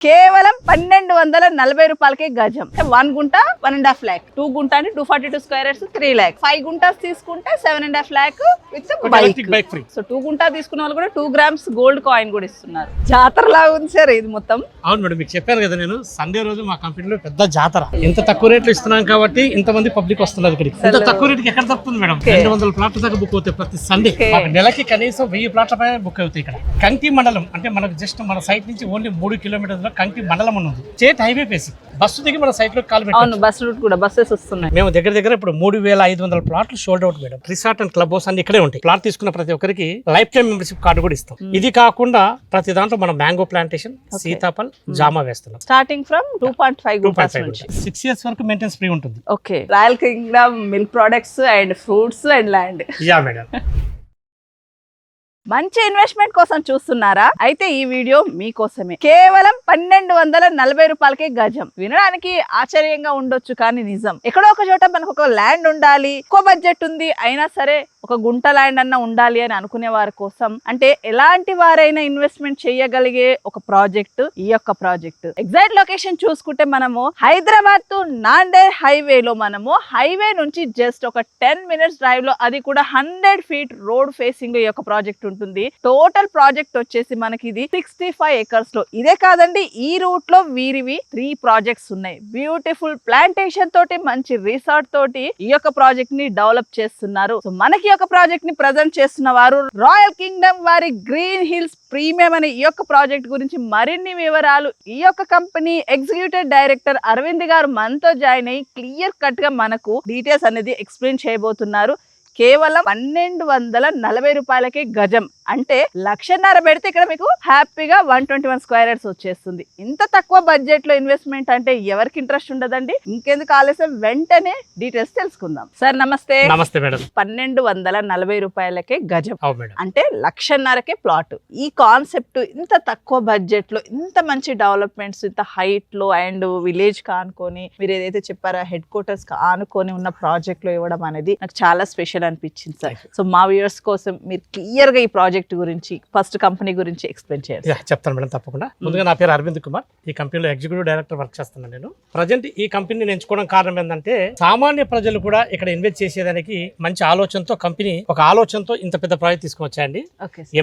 కేవలం 1240 రూపాయలకే గజం. 1 గుంట 1.5 lakh, 2 గుంట అంటే 242 స్క్వేర్ యార్డ్స్ 3 lakhs, 5 గుంటాస్ తీసుకుంటే 7.5 lakh with bike free. So 2 గుంటా తీసుకున్న వాళ్ళు కూడా 2 grams గోల్డ్ కాయిన్ కూడా ఇస్తున్నారు. జాతర లాగా ఉంది సార్ ఇది మొత్తం. అవును మేడం, మీకు చెప్పాను కదా నేను, సండే రోజు మా కంపెనీలో పెద్ద జాతర. ఇంత తక్కువ రేట్లు ఇస్తున్నాం కాబట్టి ఇంతమంది పబ్లిక్ వస్తున్నారు ఇక్కడికి. ఇంత తక్కువ రేటుకి ఎక్కడ తప్పుతుంది మేడం? 200 ప్లాట్ల దాకా బుక్ అవుతాయి ప్రతి సండే. నెలకి కనీసం 1000 ప్లాట్ల పైన బుక్ అవుతాయి ఇక్కడ. కంకి మండలం అంటే మనకు జస్ట్ మన సైట్ నుంచి ఓన్లీ 3 కిలోమీటర్ల కంకి మండలం ఉంది. స్టేట్ హైవే పేసి బస్సు దిగి మన సైట్ లో కాల్ పెట్టాం. అవును, బస్ రూట్ కూడా బస్సెస్ వస్తున్నాయి. మేము దగ్గర ఇప్పుడు 3500 ప్లాట్లు should out madam. Resort and club house అన్ని ఇక్కడే ఉంటాయి. ప్లాట్ తీసుకున్న ప్రతి ఒక్కరికి లైఫ్ టైం మెంబర్షిప్ కార్డు కూడా ఇస్తాం. ఇది కాకుండా ప్రతి దాంట్లో మనం మ్యాంగో ప్లాంటేషన్, సీతాఫల్, జామా వేస్తున్నాం. స్టార్టింగ్ ఫ్రమ్ 2.5 నుంచి 6 years వరకు మెయింటెనెన్స్ ఫ్రీ ఉంటుంది. Okay, royal Kingdom milk products and fruits and land. Yeah madam. మంచి ఇన్వెస్ట్మెంట్ కోసం చూస్తున్నారా? అయితే ఈ వీడియో మీకోసమే. కేవలం 1240 రూపాయలకే గజం. వినడానికి ఆశ్చర్యంగా ఉండొచ్చు కానీ నిజం. ఎక్కడో ఒక చోట మనకు ఒక ల్యాండ్ ఉండాలి, ఎక్కువ బడ్జెట్ ఉంది, అయినా సరే ఒక గుంట ల్యాండ్ అన్న ఉండాలి అని అనుకునే వారి కోసం, అంటే ఎలాంటి వారైనా ఇన్వెస్ట్మెంట్ చేయగలిగే ఒక ప్రాజెక్ట్ ఈ యొక్క ప్రాజెక్ట్. ఎగ్జాక్ట్ లొకేషన్ చూసుకుంటే మనము హైదరాబాద్ టు నాందేడ్ హైవేలో, మనము హైవే నుంచి జస్ట్ ఒక 10 minutes డ్రైవ్ లో, అది కూడా 100 feet రోడ్ ఫేసింగ్ లో ఈ యొక్క ప్రాజెక్ట్ ఉంటుంది. టోటల్ ప్రాజెక్ట్ వచ్చేసి మనకి ఇది 65 acres లో. ఇదే కాదండి, ఈ రూట్ లో వీరివి 3 ప్రాజెక్ట్స్ ఉన్నాయి. బ్యూటిఫుల్ ప్లాంటేషన్ తోటి, మంచి రిసార్ట్ తోటి ఈ యొక్క ప్రాజెక్ట్ ని డెవలప్ చేస్తున్నారు. సో మనకి ఈ యొక్క ప్రాజెక్ట్ ని ప్రజెంట్ చేస్తున్న వారు రాయల్ కింగ్డమ్ వారి గ్రీన్ హిల్స్ ప్రీమియం అనే ఈ యొక్క ప్రాజెక్ట్ గురించి మరిన్ని వివరాలు ఈ యొక్క కంపెనీ ఎగ్జిక్యూటివ్ డైరెక్టర్ అరవింద్ గారు మనతో జాయిన్ అయ్యి క్లియర్ కట్ గా మనకు డీటెయిల్స్ అనేది ఎక్స్ప్లెయిన్ చేయబోతున్నారు. కేవలం 1240 రూపాయలకే గజం, అంటే 1,50,000 పెడితే ఇక్కడ మీకు హ్యాపీగా 121 స్క్వేర్ యార్డ్స్ వచ్చేస్తుంది. ఇంత తక్కువ బడ్జెట్ లో ఇన్వెస్ట్మెంట్ అంటే ఎవరికి ఇంట్రెస్ట్ ఉండదండి? ఇంకెందుకు ఆలస్యం, వెంటనే డీటెయిల్స్ తెలుసుకుందాం. సార్ నమస్తే. నమస్తే మేడం. 1240 రూపాయలకే గజం అంటే 1,50,000కే ప్లాట్. ఈ కాన్సెప్ట్ ఇంత తక్కువ బడ్జెట్ లో, ఇంత మంచి డెవలప్మెంట్స్, ఇంత హైట్ లో అండ్ విలేజ్ కానుకొని, మీరు ఏదైతే చెప్పారో హెడ్ క్వార్టర్స్ ఆనుకొని ఉన్న ప్రాజెక్ట్ లో ఇవ్వడం అనేది నాకు చాలా స్పెషల్ అనిపించింది సార్. సో మా వ్యూవర్స్ కోసం మీరు క్లియర్ గా ఈ ప్రాజెక్ట్ గురించి, ఫస్ట్ కంపెనీ గురించి ఎక్స్ప్లెయిన్ చేయాలి. చెప్తాను మేడం, తప్పకుండా. ముందుగా నా పేరు అరవింద్ కుమార్. ఈ కంపెనీలో ఎగ్జిక్యూటివ్ డైరెక్టర్ వర్క్ చేస్తున్నాను నేను. ప్రజెంట్ ఈ కంపెనీని ఎంచుకోవడం కారణం ఏంటంటే, సామాన్య ప్రజలు కూడా ఇక్కడ ఇన్వెస్ట్ చేసేదానికి మంచి ఆలోచనతో కంపెనీ ఒక ఆలోచనతో ఇంత పెద్ద ప్రాజెక్ట్ తీసుకొచ్చాయండి.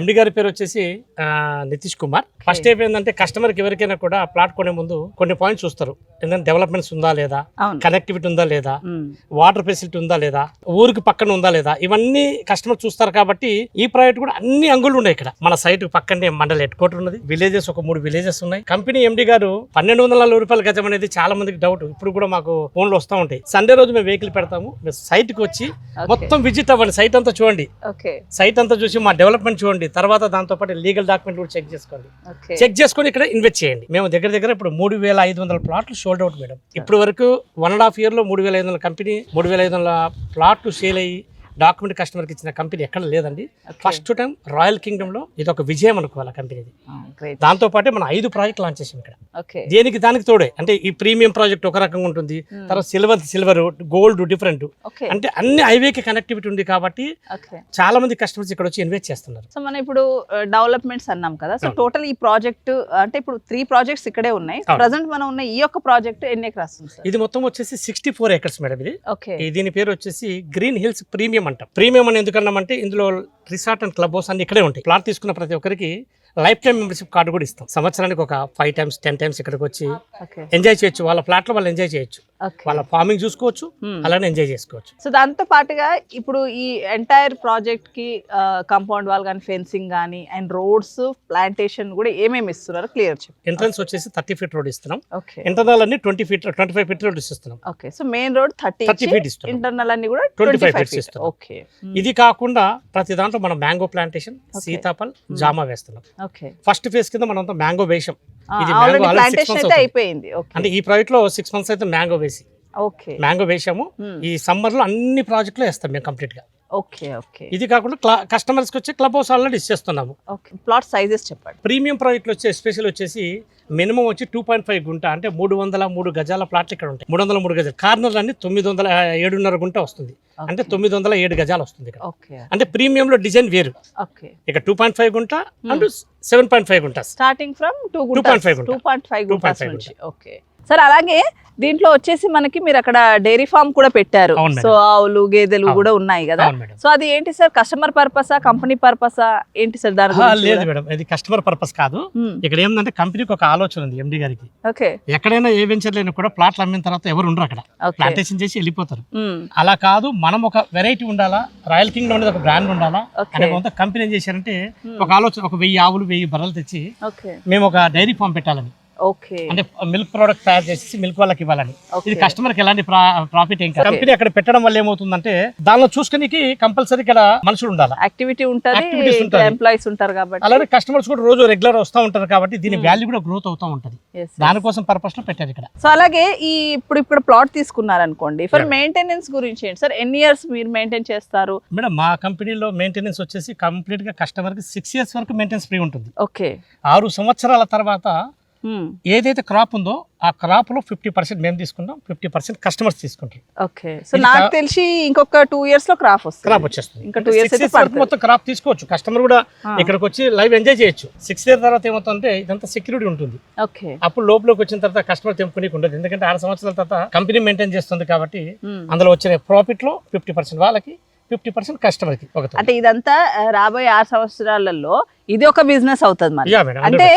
ఎండి గారి పేరు వచ్చేసి నితీష్ కుమార్. ఫస్ట్ ఏంటంటే, కస్టమర్ కి ఎవరికైనా కూడా ప్లాట్ కొనే ముందు కొన్ని పాయింట్స్ చూస్తారు. ఏంటంటే డెవలప్మెంట్స్ ఉందా లేదా, కనెక్టివిటీ ఉందా లేదా, వాటర్ ఫెసిలిటీ ఉందా లేదా, ఊరికి పక్కన ఉందా లేదా, ఇవన్నీ కస్టమర్ చూస్తారు. కాబట్టి ఈ ప్రాజెక్ట్ కూడా అన్ని అంగులు ఉన్నాయి. ఇక్కడ మన సైట్ పక్కనే మండల హెడ్ క్వార్టర్ ఉన్నది. విలేజెస్ ఒక 3 విలేజెస్ ఉన్నాయి. కంపెనీ ఎండి గారు 1240 రూపాయల గజం అనేది చాలా మందికి డౌట్. ఇప్పుడు కూడా మాకు ఫోన్లు వస్తూ ఉంటాయి. సండే రోజు మేము వెహికల్ పెడతాము, సైట్ కి వచ్చి మొత్తం విజిట్ అవ్వండి, సైట్ అంతా చూడండి, సైట్ అంతా చూసి మా డెవలప్మెంట్ చూడండి, తర్వాత దాంతో పాటు లీగల్ డాక్యుమెంట్ కూడా చెక్ చేసుకోండి. చెక్ చేసుకొని ఇక్కడ ఇన్వెస్ట్ చేయండి. మేము దగ్గర ఇప్పుడు 3500 ప్లాట్లు షోల్డ్ అవుట్ మేడం. ఇప్పుడు వరకు 1.5 year లో 3500 కంపెనీ 3500 ప్లాట్లు సేల్ అయ్యి డాక్యుమెంట్ కస్టమర్కి ఇచ్చిన కంపెనీ ఎక్కడ లేదండి. ఫస్ట్ టైం రాయల్ కింగ్డమ్ లో ఇది ఒక విజయం అనుకోవాలి కంపెనీది. దాంతో పాటు మనం 5 ప్రాజెక్ట్ లాంచ్ చేసాం ఇక్కడ. దానికి తోడే అంటే ఈ ప్రీమియం ప్రాజెక్ట్ ఒక రకంగా ఉంటుంది, తర్వాత సిల్వర్ గోల్డ్ డిఫరెంట్, అంటే అన్ని హైవేకి కనెక్టివిటీ ఉంది. కాబట్టి చాలా మంది కస్టమర్స్ ఇక్కడ వచ్చి ఇన్వెస్ట్ చేస్తున్నారు. సో మనం ఇప్పుడు డెవలప్మెంట్స్ అన్నాం కదా, సో టోటల్ ఈ ప్రాజెక్ట్ అంటే ఇప్పుడు 3 ప్రాజెక్ట్స్ ఇక్కడే ఉన్నాయి. ప్రెసెంట్ మనం ఉన్న ఈ యొక్క ప్రాజెక్ట్ ఎన్ని ఎకరాస్ ఉంది? ఇది మొత్తం వచ్చేసి 64 acres మేడం. ఇది దీని పేరు వచ్చేసి గ్రీన్ హిల్స్ ప్రీమియం అంటాం. ప్రీమియం అని ఎందుకన్నామంటే, ఇందులో రిసార్ట్ అండ్ క్లబ్ హౌస్ అన్ని ఇక్కడే ఉంటాయి. ప్లాట్ తీసుకున్న ప్రతి ఒక్కరికి లైఫ్ టైం మెంబర్షిప్ కార్డు కూడా ఇస్తాం. సంవత్సరానికి ఒక 5 times 10 times ఇక్కడికి వచ్చి ఎంజాయ్ చేయొచ్చు. వాళ్ళ ఫ్లాట్ లో వాళ్ళు ఎంజాయ్ చేయొచ్చు, వాళ్ళ ఫార్మింగ్ చూసుకోవచ్చు, అలానే ఎంజాయ్ చేసుకోవచ్చు. సో దాంతో పాటుగా ఇప్పుడు ఈ ఎంటైర్ ప్రాజెక్ట్ కి కాంపౌండ్ వాల్ కానీ, ఫెన్సింగ్ కానీ, అండ్ రోడ్స్, ప్లాంటేషన్ కూడా ఏమేమి ఇస్తున్నారు క్లియర్ చెప్పండి. ఎంట్రన్స్ వచ్చేసి 30 feet రోడ్ ఇస్తున్నాం. ఇంటర్నల్ అన్ని 25 feet రోడ్ ఇస్తున్నాం. Okay, so main road 30 feet ఇస్తున్నాం. ఇంటర్నల్ అన్ని కూడా 25 feet ఇస్తున్నాం. ఓకే, ఇది కాకుండా ప్రతి దాంట్లో మనం మ్యాంగో ప్లాంటేషన్, సీతాఫల్, జామా వేస్తున్నాం. ఫస్ట్ ఫేజ్ కింద మనం మ్యాంగో వేసాం. ఇది అయిపోయింది. అంటే ఈ ప్రాజెక్ట్ లో 6 months అయితే మ్యాంగో వేసి మ్యాంగో వేసాము. ఈ సమ్మర్ లో అన్ని ప్రాజెక్ట్ లో వేస్తాం మేము కంప్లీట్ గా. ఓకే ఓకే ఇది కాకుండా కస్టమర్స్ కి వచ్చి క్లబ్ హౌస్ ఆల్రెడీ ఇచ్చేస్తున్నాము. ఓకే ప్లాట్ సైజెస్ చెప్పండి. ప్రీమియం ప్రాజెక్టులు వచ్చే స్పెషల్ వచ్చేసి మినిమం వచ్చి 2.5 గుంట అంటే 303 గజాల ప్లాట్లు ఇక్కడ ఉంటాయి. 303 గజాలు కార్నర్ అన్ని 7.5 గుంట వస్తుంది. అంటే 907 గజాలు వస్తుంది ఇక్కడ. ఓకే అంటే ప్రీమియం లో డిజైన్ వేరు. ఓకే ఇక 2.5 గుంట అండ్ 7.5 గుంట స్టార్టింగ్ ఫ్రమ్ 2.5 గుంట. 2.5 గుంటాస్ నుంచి. ఓకే సార్ అలాగే దీంట్లో వచ్చేసి మనకి మీరు అక్కడ డైరీ ఫార్మ్ కూడా పెట్టారు. అవును మేడం. సో ఆవులు గేదెలు కూడా ఉన్నాయి కదా. అవును మేడం. సో అది ఏంటి సార్, కస్టమర్ పర్పసా కంపెనీ పర్పసా ఏంటి సార్ దాని గురించి? లేదు మేడం, ఇది కస్టమర్ పర్పస్ కాదు. ఇక్కడ ఏంటంటే కంపెనీకి ఒక ఆలోచన ఉంది ఎండి గారికి. ఓకే ఎక్కడైనా ఏ వెంచర్ లేని కూడా ప్లాట్లు అమ్మిన తర్వాత ఎవరు ఉండరు అక్కడ, ప్లాంటేషన్ చేసి వెళ్ళిపోతారు. అలా కాదు, మనం ఒక వెరైటీ ఉండాలా, రాయల్ కింగ్డమ్ అనేది ఒక బ్రాండ్ ఉండాలా అనే కొంత కంపెనీ ఏం చేశారంటే ఒక ఆలోచన, ఒక 1000 ఆవులు 1000 బర్రెలు తెచ్చి మేము ఒక డైరీ ఫార్మ్ పెట్టాలని, ఓకే అంటే మిల్క్ ప్రోడక్ట్ తయారు చేసి మిల్క్ వాళ్ళకి ఇవ్వాలని. ఇది కస్టమర్ కి ఎలాంటి ప్రాఫిట్ ఏం కాదు. కంపెనీ అక్కడ పెట్టడం వల్ల ఏమవుతుందంటే దానిలో చూసుకునికి కంపల్సరీ ఇక్కడ మనుషులు ఉండాలి, యాక్టివిటీ ఉంటుంది, ఎంప్లాయీస్ ఉంటారు కాబట్టి. అలాగే కస్టమర్స్ కూడా రోజు రెగ్యులర్ వస్తూ ఉంటారు కాబట్టి దీని వాల్యూ కూడా గ్రోత్ అవుతూ ఉంటది. దానికోసం పర్పస్ లో పెట్టారు ఇక్కడ. సో అలాగే ఈ ఇప్పుడు ప్లాట్ తీసుకున్నారనుకోండి, ఫర్ మెయింటెనెన్స్ గురించి ఏంటి సార్, ఎన్ని ఇయర్స్ మీరు మెయింటైన్ చేస్తారు? మేడం మా కంపెనీలో మెయింటెనెన్స్ వచ్చేసి కంప్లీట్ గా కస్టమర్ కి 6 years వరకు మెయింటెనెన్స్ ఫ్రీ ఉంటుంది. ఓకే 6 సంవత్సరాల తర్వాత ఏదైతే క్రాప్ ఉందో ఆ క్రాప్ లో 50% మేము తీసుకుంటాం, 50% కస్టమర్స్ తీసుకుంటారు. ఓకే సో నాకు తెలిసి ఇంకొక 2 years లో క్రాప్ వచ్చేస్తుంది. ఇంకా 2 years మొత్తం క్రాప్ తీసుకోవచ్చు. కస్టమర్ కూడా ఇక్కడికి వచ్చి లైవ్ ఎంజాయ్ చేయొచ్చు. 6 years తర్వాత ఏమవుతుందంటే ఇదంతా సెక్యూరిటీ ఉంటుంది. ఓకే అప్పుడు లోపలికి వచ్చిన తర్వాత కస్టమర్ తెంపుకునే ఉండదు, ఎందుకంటే 6 సంవత్సరాల తర్వాత కంపెనీ మెయింటైన్ చేస్తుంది కాబట్టి అందులో వచ్చిన ప్రాఫిట్ లో 50% వాళ్ళకి, 50% కస్టమర్ కి. అంటే ఇదంతా రాబోయే 6 సంవత్సరాలలో ఇది ఒక బిజినెస్ అవుతుంది మరి. యా మేడం, అంటే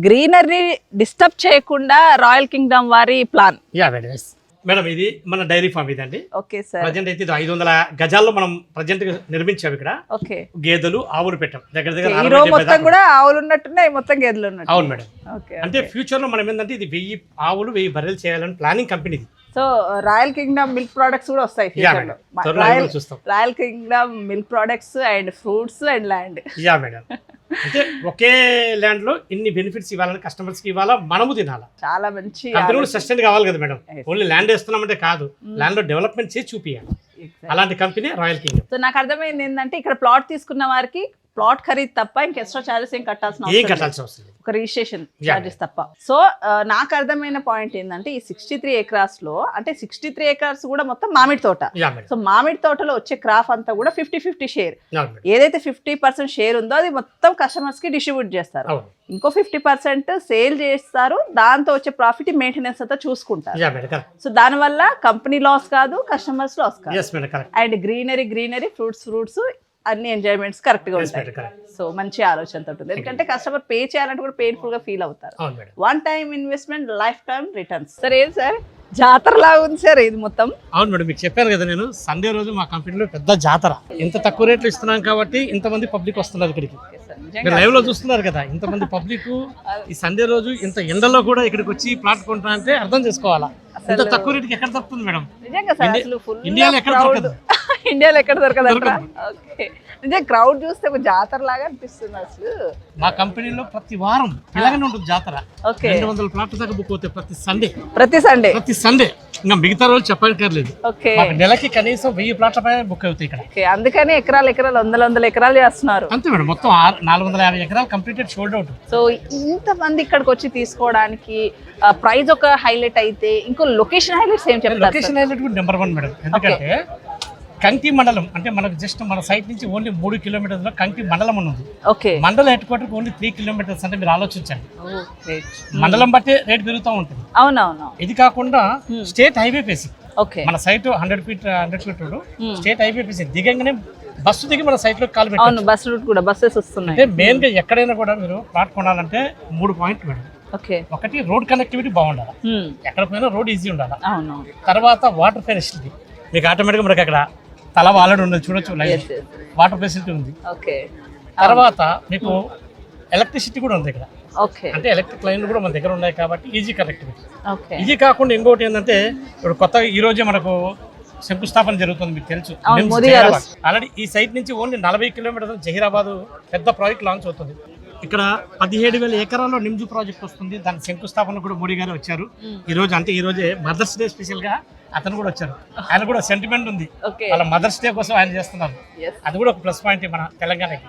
గ్రీనరీ డిస్టర్బ్ చేయకుండా రాయల్ కింగ్డమ్ వారి ప్లాన్. యా మేడం, మేడం ఇది మన డైరీ ఫార్మ్ ఇదండి. Okay sir. ప్రజెంట్ అయితే ఇది 500 గజాల్లో మనం ప్రజెంట్ నిర్మించాము. ఇక్కడ ఓకే గేదెలు ఆవులు పెట్టాం దగ్గర దగ్గర. హీరో మొత్తం కూడా ఆవులు ఉన్నట్టున్నాయి, మొత్తం గేదెలు ఉన్నట్టు. అవును మేడం. ఓకే అంటే ఫ్యూచర్ లో మనం ఏంటంటే ఇది 1000 ఆవులు 1000 బర్రెలు చేయాలని planning company. So royal Kingdom milk products కూడా వస్తాయి ఫ్యూచర్ లో. Royal Kingdom milk products and fruits and land. Yeah madam, అంటే ఒకే ల్యాండ్ లో ఇన్ని బెనిఫిట్స్ ఇవ్వాలని కస్టమర్స్ కి ఇవ్వాలా, మనము తినాలా. చాలా మంచి కంపెనీ కూడా సస్టైన్ కావాలి కదా మేడం. ఓన్లీ ల్యాండ్ వేస్తున్నామంటే కాదు, ల్యాండ్ లో డెవలప్మెంట్ చేసి చూపియాలి. అలాంటి కంపెనీ రాయల్ కింగ్డమ్. సో నాకు అర్థమైంది ఏంటంటే ఇక్కడ ప్లాట్ తీసుకున్న వారికి ప్లాట్ ఖరీదు తప్ప ఇంక ఎక్స్ట్రా చార్జెస్ ఏం కట్టాల్సిన అవసరం లేదు, ఒక రిజిస్ట్రేషన్ చార్జెస్ తప్ప. సో నాకు అర్థమైన పాయింట్ ఏంటంటే ఈ 63 acres లో, అంటే 63 acres కూడా మొత్తం మామిడి తోట. సో మామిడి తోటలో వచ్చే క్రాప్ అంతా కూడా 50-50 షేర్. ఏదైతే 50% షేర్ ఉందో అది మొత్తం కస్టమర్స్ కి డిస్ట్రిబ్యూట్ చేస్తారు, ఇంకో 50% సేల్ చేస్తారు, దాంతో వచ్చే ప్రాఫిట్ మెయింటెనెన్స్ అంతా చూసుకుంటారు. సో దాని వల్ల కంపెనీ లాస్ కాదు, కస్టమర్స్ లాస్ కాదు. అండ్ గ్రీనరీ ఫ్రూట్స్ అన్ని ఎంజాయ్మెంట్స్ కరెక్ట్ గా ఉంటాయి. సో మంచి ఆలోచనతో ఉంటుంది, ఎందుకంటే కస్టమర్ పే చేయాలంటే కూడా పెయిన్ఫుల్ గా ఫీల్ అవుతారు. One time investment, life time returns. Sir ఏం సార్ జాతర లాగా ఉంది సార్ ఇది మొత్తం? అవును మేడం, మీకు చెప్పాను కదా నేను, సండే రోజు మా కంపెనీలో పెద్ద జాతర. ఇంత తక్కువ రేట్లు ఇస్తున్నాం కాబట్టి ఇంతమంది పబ్లిక్ వస్తున్నారు ఇక్కడికి. మీరు లైవ్ లో చూస్తున్నారు కదా, ఇంతమంది పబ్లిక్ ఈ సండే రోజు ఇంత ఎండలో కూడా ఇక్కడికి వచ్చి ప్లాట్ కొంటా అంటే అర్థం చేసుకోవాలా, ఇంత తక్కువ రేటుకి ఎక్కడ దొరుకుతుంది మేడం? నిజంగా సార్ అసలు ఫుల్ ఇండియాలో ఎక్కడ దొరకదు. ఇండియాలో ఎక్కడ దొరకదు. ఓకే నిజంగా క్రౌడ్ చూస్తే ఒక జాతర లాగా అనిపిస్తుంది అసలు. మా కంపెనీలో ప్రతి వారం ఇలాగనే ఉంటుంది జాతర. 200 ప్లాట్ల దాకా బుక్ అవుతాయి ప్రతి సండే. ఇంకా మిగతా రోజు చెప్పక్కర్లేదు. నెలకి కనీసం 1000 ప్లాట్ల పైన బుక్ అవుతాయి ఇక్కడ. అందుకని ఎకరాలు వందల ఎకరాలు చేస్తున్నారు. అంతే మేడం, మొత్తం 450 ఎకరాలు కంప్లీటెడ్ సోల్డ్ అవుట్. సో ఇంతమంది ఇక్కడికి వచ్చి తీసుకోవడానికి ప్రైస్ ఒక హైలైట్ అయితే, ఇంకో లొకేషన్ హైలైట్స్ ఏం చెప్తారు? లొకేషన్ హైలైట్ కూడా నెంబర్ 1 మేడం. ఎందుకంటే కంకి మండలం అంటే మనకు జస్ట్ మన సైట్ నుంచి ఓన్లీ 3 kilometers లో కంకి మండలం ఉంది. మండలం హెడ్ క్వార్టర్ ఓన్లీ 3 kilometers అంటే మీరు ఆలోచించండి. మండలం బట్టి రేట్ పెరుగుతూ ఉంటుంది. అవునవును. ఇది కాకుండా స్టేట్ హైవే ఫేసింగ్. మన site 100 feet road, state highway facing. దిగంగానే బస్సు దిగి మన సైట్ లో కాల్ పెట్టాలి. బస్ రూట్ కూడా బస్సెస్ వస్తున్నాయి. అంటే మెయిన్ గా ఎక్కడైనా కూడా మీరు ప్లాట్ కొనాలంటే 3 పాయింట్లు మేడం. ఒకటి రోడ్ కనెక్టివిటీ బాగుండాలి, ఎక్కడ పోయినా రోడ్ ఈజీ ఉండాలి. తర్వాత వాటర్ ఫెసిలిటీ, మీకు ఆటోమేటిక్ మనకి అక్కడ తల వాలడం ఉండదు, చూడొచ్చు లైవ్ వాటర్ ఫెసిలిటీ ఉంది. తర్వాత మీకు ఎలక్ట్రిసిటీ కూడా ఉంది ఇక్కడ. అంటే ఎలక్ట్రిక్ లైన్లు కూడా మన దగ్గర ఉన్నాయి కాబట్టి ఈజీ కనెక్టివిటీ. ఇది కాకుండా ఇంకోటి ఏంటంటే ఇప్పుడు కొత్తగా ఈ రోజే మనకు శంకుస్థాపన జరుగుతుంది, మీకు తెలుసు. ఆల్రెడీ ఈ సైట్ నుంచి ఓన్లీ 40 kilometers జహీరాబాద్ పెద్ద ప్రాజెక్ట్ లాంచ్ అవుతుంది. ఇక్కడ 17,000 ఎకరాల్లో నిమ్జు ప్రాజెక్ట్ వస్తుంది. దాని శంకుస్థాపన కూడా మోడీ గారు వచ్చారు ఈ రోజు. అంటే ఈ రోజే మదర్స్ డే స్పెషల్ గా అతను కూడా వచ్చారు. ఆయన కూడా సెంటిమెంట్ ఉంది, వాళ్ళ మదర్స్ డే కోసం ఆయన చేస్తున్నారు. అది కూడా ఒక ప్లస్ పాయింట్ మన తెలంగాణకి.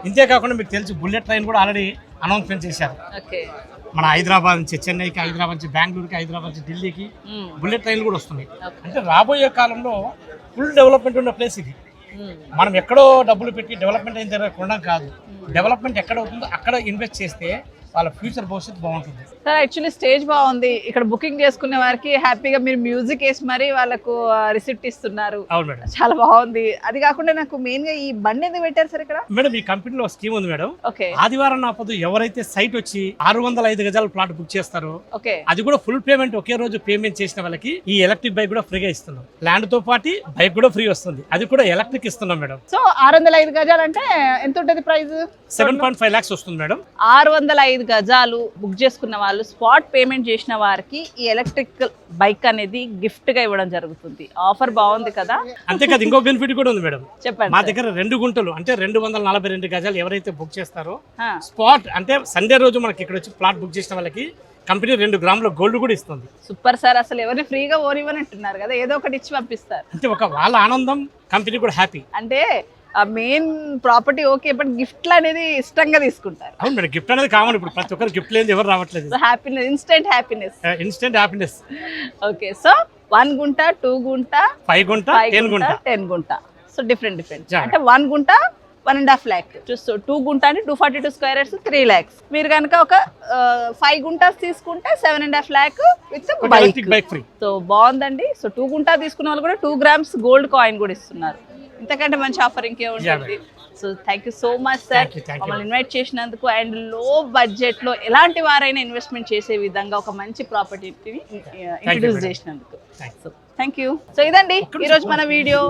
ఇంతే కాకుండా మీకు తెలుసు బుల్లెట్ ట్రైన్ కూడా ఆల్రెడీ అనౌన్స్మెంట్ చేశారు. మన హైదరాబాద్ నుంచి చెన్నైకి, హైదరాబాద్ నుంచి బెంగళూరుకి, హైదరాబాద్ నుంచి ఢిల్లీకి బుల్లెట్ ట్రైన్లు కూడా వస్తున్నాయి. అంటే రాబోయే కాలంలో ఫుల్ డెవలప్మెంట్ ఉన్న ప్లేస్ ఇది. మనం ఎక్కడో డబ్బులు పెట్టి డెవలప్మెంట్ అయిన తర్వాత కొనడం కాదు, డెవలప్మెంట్ ఎక్కడ అవుతుందో అక్కడ ఇన్వెస్ట్ చేస్తే వాళ్ళ ఫ్యూచర్ భవిష్యత్తు బాగుంటుంది. సార్ యాక్చువల్లీ స్టేజ్ బాగుంది. ఇక్కడ బుకింగ్ చేసుకునే వారికి హ్యాపీగా మీరు మ్యూజిక్ వేసి మరీ వాళ్ళకు రిసిప్ట్ ఇస్తున్నారు. అవును మేడం, చాలా బాగుంది. అది కాకుండా నాకు మెయిన్ గా ఈ బండి ఎందుకు పెట్టారు సార్ ఇక్కడ? మేడం ఈ కంపెనీలో స్కీమ్ ఉంది మేడం. ఓకే, ఆదివారం నాపదు ఎవరైతే సైట్ వచ్చి 605 గజాల ప్లాట్ బుక్ చేస్తారో అది కూడా ఫుల్ పేమెంట్ ఒకే రోజు పేమెంట్ చేసిన వాళ్ళకి ఈ ఎలక్ట్రిక్ బైక్ కూడా ఫ్రీగా ఇస్తున్నాం. ల్యాండ్ తో పాటు బైక్ కూడా ఫ్రీ వస్తుంది, అది కూడా ఎలక్ట్రిక్ ఇస్తున్నాం మేడం. సో 605 గజాలు అంటే ఎంత ఉంటుంది ప్రైస్? 7.5 lakhs వస్తుంది మేడం. 605 గజాలు బుక్ చేసుకున్న వాళ్ళు స్పాట్ పేమెంట్ చేసిన వారికి ఈ ఎలక్ట్రిక్ బైక్ అనేది గిఫ్ట్ గా ఇవ్వడం జరుగుతుంది. ఆఫర్ బాగుంది కదా? అంతేకాదు ఇంకో బెనిఫిట్ కూడా ఉంది మేడం. చెప్పండి. మా దగ్గర 2 గుంటలు అంటే 242 గజాలు ఎవరైతే బుక్ చేస్తారో స్పాట్ అంటే సండే రోజు మనకి ఇక్కడ వచ్చి ప్లాట్ బుక్ చేసిన వాళ్ళకి కంపెనీ 2 గ్రాముల గోల్డ్ కూడా ఇస్తుంది. సూపర్ సార్, అసలు ఎవరిని ఫ్రీగా ఓనివ్వని అంటున్నారు కదా, ఏదో ఒకటి ఇచ్చి పంపిస్తారు. అంటే ఒక వాళ్ళ ఆనందం, కంపెనీ కూడా హ్యాపీ. అంటే ఆ మెయిన్ ప్రాపర్టీ ఓకే, బట్ గిఫ్ట్లు అనేది ఇష్టంగా తీసుకుంటారు. అవును మేడం, గిఫ్ట్ అనేది కావాలి. ఇప్పుడు ప్రతి ఒక్కరు గిఫ్ట్ లేని ఎవరు రావట్లేదు. Happiness, instant happiness. Instant happiness. Okay, so 1 గుంట, 2 గుంట, 5 గుంట, 10 గుంట. సో డిఫరెంట్ అంటే 1 గుంట 1.5 lakh, 2 గుంట అంటే 242 square yards 3 lakhs. మీరు కనుక ఒక 5 గుంటాస్ తీసుకుంటే 7.5 lakh with bike free. So బాగుందండి. సో 2 గుంటా తీసుకున్న వాళ్ళు కూడా 2 grams గోల్డ్ కాయిన్ కూడా ఇస్తున్నారు. ఇంతకంటే మంచి ఆఫర్ ఇంకే ఉంటుంది. So thank you so much sir, మమ్మల్ని ఇన్వైట్ చేసినందుకు. అండ్ లో బడ్జెట్ లో ఎలాంటి వారైనా ఇన్వెస్ట్మెంట్ చేసే విధంగా ఒక మంచి ప్రాపర్టీని ఇంట్రడ్యూస్ చేసినందుకు. So thank you. సో ఇదండి ఈరోజు మన వీడియో.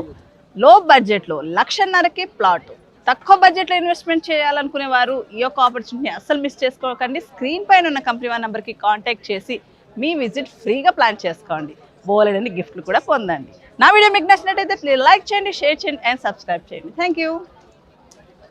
లో బడ్జెట్ లో 1,50,000కి ప్లాట్, తక్కువ బడ్జెట్ లో ఇన్వెస్ట్మెంట్ చేయాలనుకునే వారు ఈ యొక్క ఆపర్చునిటీ అస్సలు మిస్ చేసుకోకండి. స్క్రీన్ పైన ఉన్న కంపెనీ 1 నెంబర్కి కాంటాక్ట్ చేసి మీ విజిట్ ఫ్రీగా ప్లాన్ చేసుకోండి. బోలెడన్ని గిఫ్ట్లు కూడా పొందండి. నా వీడియో మీకు నచ్చినట్టయితే ప్లీజ్ లైక్ చేయండి, షేర్ చేయండి అండ్ సబ్స్క్రైబ్ చేయండి. Thank you.